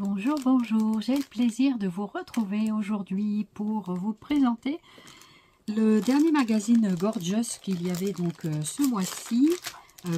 Bonjour, bonjour, j'ai le plaisir de vous retrouver aujourd'hui pour vous présenter le dernier magazine Gorgeous qu'il y avait donc ce mois-ci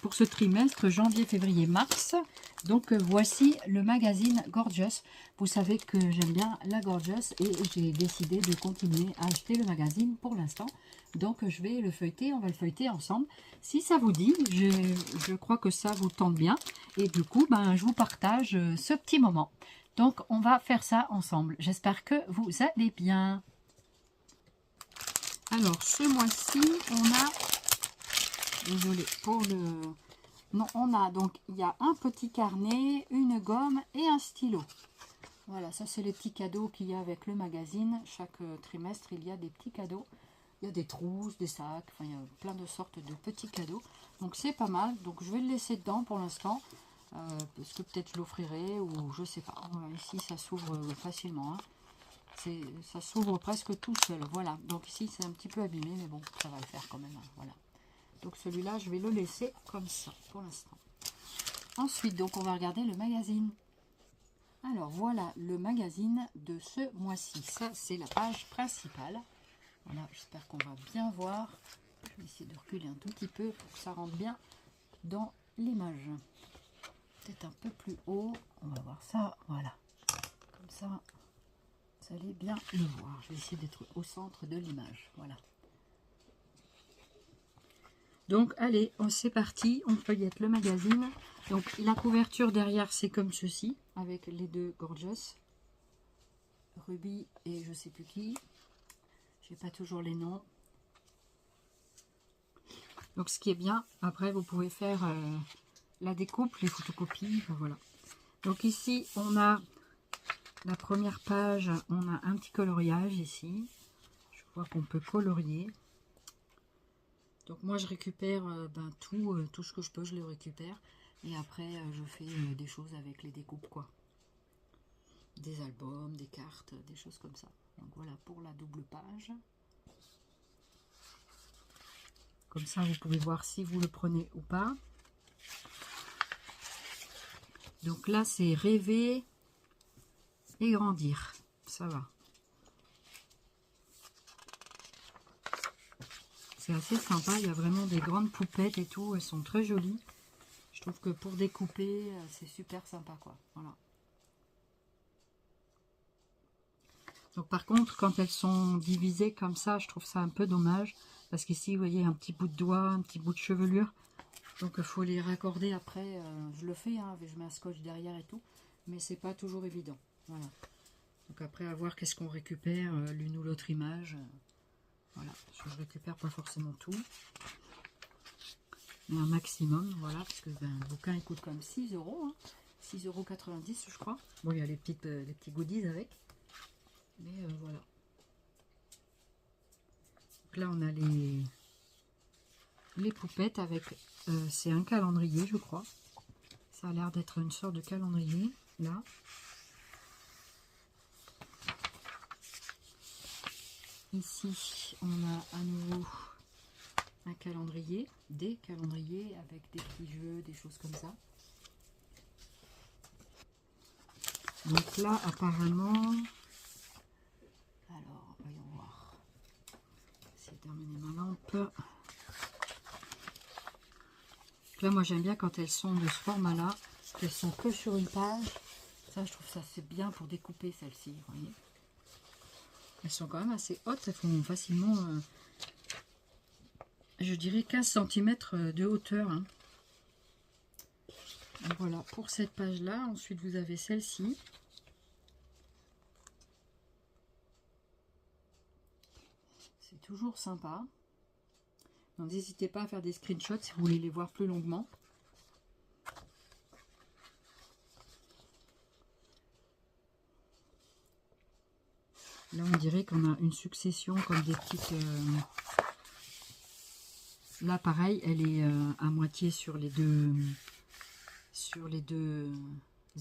pour ce trimestre janvier, février, mars. Donc voici le magazine Gorgeous. Vous savez que j'aime bien la Gorgeous et j'ai décidé de continuer à acheter le magazine pour l'instant. Donc je vais le feuilleter, on va le feuilleter ensemble. Si ça vous dit, je crois que ça vous tente bien. Et du coup, je vous partage ce petit moment. Donc on va faire ça ensemble. J'espère que vous allez bien. Alors, ce mois-ci, on a, désolé pour le, non, on a donc, il y a un petit carnet, une gomme et un stylo. Voilà, ça c'est les petits cadeaux qu'il y a avec le magazine. Chaque trimestre, il y a des petits cadeaux. Il y a des trousses, des sacs, enfin il y a plein de sortes de petits cadeaux. Donc c'est pas mal, donc je vais le laisser dedans pour l'instant. Parce que peut-être je l'offrirai ou je sais pas. Voilà, ici, ça s'ouvre facilement, hein. Ça s'ouvre presque tout seul, voilà. Donc ici c'est un petit peu abîmé, mais bon, ça va le faire quand même, hein, voilà. Donc celui-là, je vais le laisser comme ça pour l'instant. Ensuite, donc on va regarder le magazine. Alors voilà le magazine de ce mois-ci. Ça, c'est la page principale. Voilà, j'espère qu'on va bien voir. Je vais essayer de reculer un tout petit peu pour que ça rentre bien dans l'image. Peut-être un peu plus haut. On va voir ça, voilà. Comme ça. Vous allez bien le voir. Je vais essayer d'être au centre de l'image. Voilà. Donc, allez, c'est parti. On feuillette le magazine. Donc, la couverture derrière, c'est comme ceci, avec les deux Gorgeous. Ruby et je sais plus qui. J'ai pas toujours les noms. Donc, ce qui est bien, après, vous pouvez faire la découpe, les photocopies. Voilà. Donc, ici, on a la première page. On a un petit coloriage ici. Je vois qu'on peut colorier. Donc moi je récupère tout ce que je peux, je le récupère. Et après je fais des choses avec les découpes quoi. Des albums, des cartes, des choses comme ça. Donc voilà pour la double page. Comme ça vous pouvez voir si vous le prenez ou pas. Donc là c'est rêver et grandir. Ça va. C'est assez sympa, il y a vraiment des grandes poupettes et tout, elles sont très jolies. Je trouve que pour découper, c'est super sympa quoi. Voilà. Donc par contre, quand elles sont divisées comme ça, je trouve ça un peu dommage. Parce qu'ici, vous voyez, un petit bout de doigt, un petit bout de chevelure. Donc il faut les raccorder après. Je le fais, hein, je mets un scotch derrière et tout. Mais c'est pas toujours évident. Voilà. Donc après, à voir qu'est-ce qu'on récupère, l'une ou l'autre image. Voilà. Je récupère pas forcément tout. Mais un maximum, voilà. Parce que le bouquin, il coûte quand même 6 €. Hein, 6,90 € je crois. Bon, il y a les petits goodies avec. Mais voilà. Donc là, on a les poupettes avec... c'est un calendrier, je crois. Ça a l'air d'être une sorte de calendrier, là. Ici, on a à nouveau un calendrier, des calendriers avec des petits jeux, des choses comme ça. Donc là, apparemment... Alors, voyons voir. C'est terminé ma lampe. Là, moi, j'aime bien quand elles sont de ce format-là, qu'elles sont que sur une page. Ça, je trouve ça c'est bien pour découper celles-ci, vous voyez. Elles sont quand même assez hautes, elles font facilement, je dirais, 15 cm de hauteur. Hein. Donc voilà, pour cette page-là. Ensuite, vous avez celle-ci. C'est toujours sympa. Donc n'hésitez pas à faire des screenshots si vous voulez les voir plus longuement. Là, on dirait qu'on a une succession comme des petites... Là, pareil, elle est à moitié sur les deux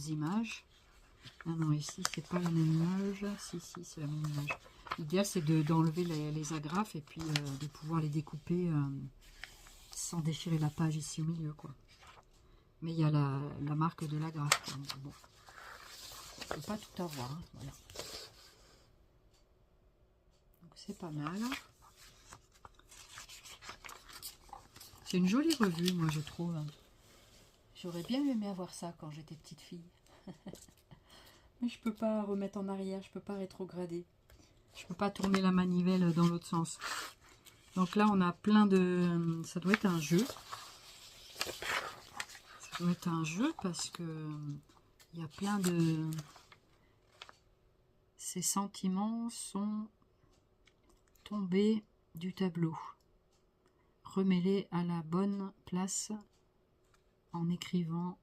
images. Ah non, ici, c'est pas la même image. Si, c'est la même image. L'idéal, c'est d'enlever les agrafes et puis de pouvoir les découper sans déchirer la page ici au milieu, quoi. Mais il y a la marque de l'agrafe. Bon. Je peux pas tout avoir, hein, voilà. Donc c'est pas mal. C'est une jolie revue, moi je trouve. J'aurais bien aimé avoir ça quand j'étais petite fille. Mais je peux pas remettre en arrière, je peux pas rétrograder. Je peux pas tourner la manivelle dans l'autre sens. Donc là on a plein de... Ça doit être un jeu. Ça doit être un jeu parce que il y a plein de... Ces sentiments sont tombés du tableau. Remets-les à la bonne place en écrivant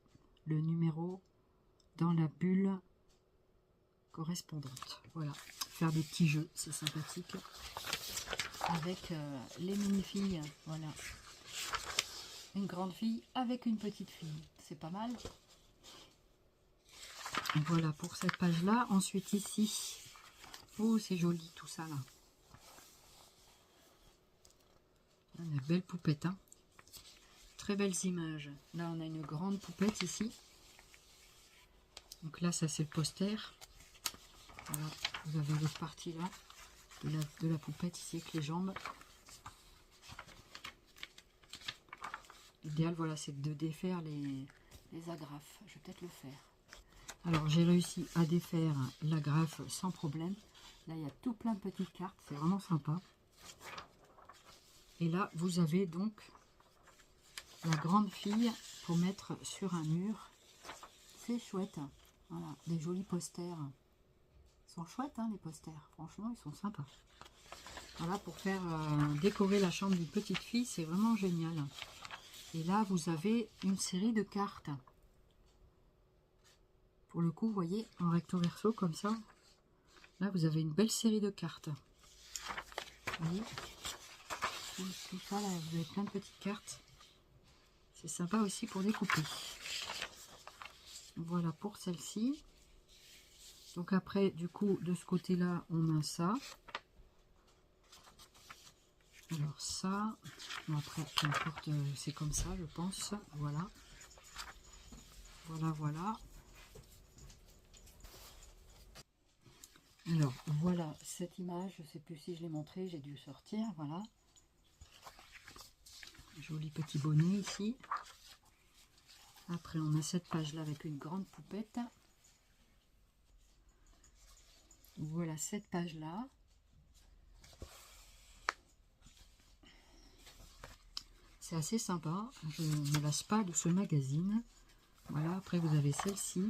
le numéro dans la bulle correspondante. Voilà, faire des petits jeux, c'est sympathique. Avec les mini-filles, voilà. Une grande fille avec une petite fille, c'est pas mal. Voilà pour cette page-là. Ensuite ici, oh c'est joli tout ça là. Une belle poupette, hein. Très belles images. Là on a une grande poupette ici. Donc là ça c'est le poster. Voilà, vous avez l'autre partie là de la poupette ici avec les jambes. L'idéal voilà c'est de défaire les agrafes. Je vais peut-être le faire. Alors j'ai réussi à défaire l'agrafe sans problème. Là il y a tout plein de petites cartes, c'est vraiment sympa. Et là vous avez donc la grande fille pour mettre sur un mur. C'est chouette. Voilà, des jolis posters. Ils sont chouettes hein, les posters. Franchement ils sont sympas. Voilà pour faire décorer la chambre d'une petite fille, c'est vraiment génial. Et là vous avez une série de cartes. Pour le coup, vous voyez, en recto verso comme ça. Là, vous avez une belle série de cartes. Vous voyez, tout ça, là, vous avez plein de petites cartes. C'est sympa aussi pour découper. Voilà pour celle-ci. Donc après, du coup, de ce côté-là, on a ça. Alors ça, bon après, peu importe, c'est comme ça, je pense. Voilà. Voilà, voilà. Alors, voilà cette image. Je ne sais plus si je l'ai montrée, j'ai dû sortir. Voilà. Joli petit bonnet ici. Après, on a cette page-là avec une grande poupette. Voilà cette page-là. C'est assez sympa. Je ne me lasse pas de ce magazine. Voilà, après vous avez celle-ci.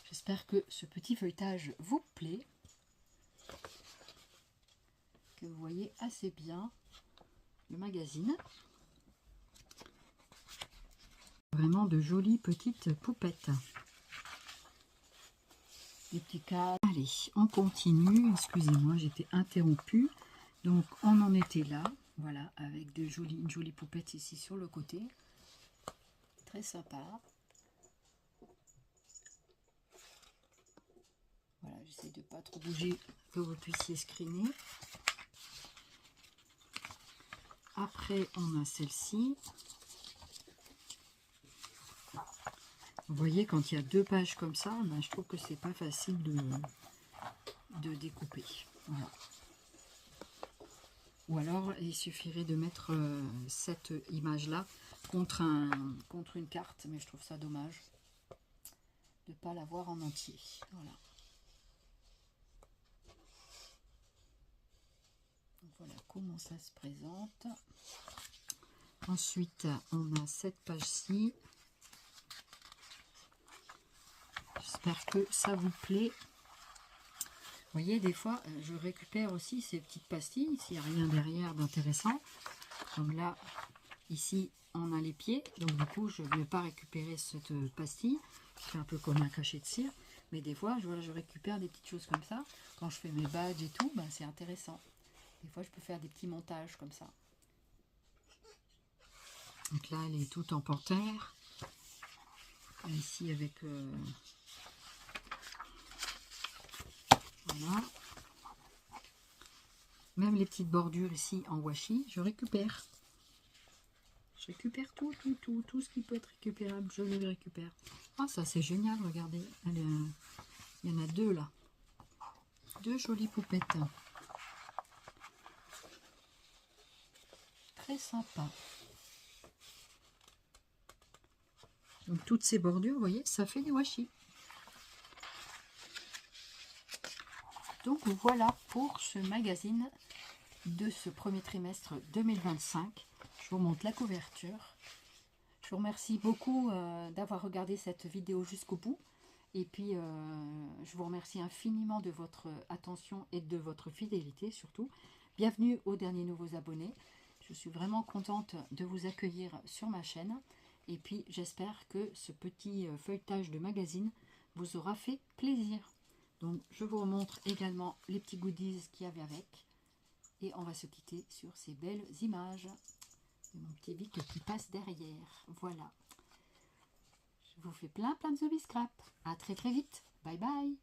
J'espère que ce petit feuilletage vous plaît. Que vous voyez assez bien le magazine. Vraiment de jolies petites poupettes. Les petits cadres. Allez, on continue. Excusez-moi, j'étais interrompue. Donc, on en était là. Voilà, avec une jolie poupette ici sur le côté. Très sympa. Voilà, j'essaie de ne pas trop bouger, que vous puissiez screener. Après, on a celle-ci. Vous voyez, quand il y a deux pages comme ça, ben, je trouve que c'est pas facile de découper. Voilà. Ou alors, il suffirait de mettre cette image-là contre une carte, mais je trouve ça dommage de ne pas l'avoir en entier. Voilà. Donc, voilà comment ça se présente. Ensuite, on a cette page-ci. J'espère que ça vous plaît. Vous voyez, des fois, je récupère aussi ces petites pastilles, s'il n'y a rien derrière d'intéressant. Comme là, ici, on a les pieds. Donc, du coup, je ne vais pas récupérer cette pastille. C'est un peu comme un cachet de cire. Mais des fois, je récupère des petites choses comme ça. Quand je fais mes badges et tout, ben, c'est intéressant. Des fois, je peux faire des petits montages comme ça. Donc là, elle est toute en panthère. Ici, avec... voilà. Même les petites bordures ici en washi, je récupère. Je récupère tout ce qui peut être récupérable, je le récupère. Ah, ça c'est génial, regardez. Il y en a deux là. Deux jolies poupettes. Très sympa. Donc toutes ces bordures, vous voyez, ça fait des washi. Donc voilà pour ce magazine de ce premier trimestre 2025. Je vous montre la couverture. Je vous remercie beaucoup d'avoir regardé cette vidéo jusqu'au bout. Et puis, je vous remercie infiniment de votre attention et de votre fidélité surtout. Bienvenue aux derniers nouveaux abonnés. Je suis vraiment contente de vous accueillir sur ma chaîne. Et puis, j'espère que ce petit feuilletage de magazine vous aura fait plaisir. Donc, je vous remontre également les petits goodies qu'il y avait avec. Et on va se quitter sur ces belles images. Mon petit Vic qui passe derrière. Voilà. Je vous fais plein de zombies scrap. À très vite. Bye bye.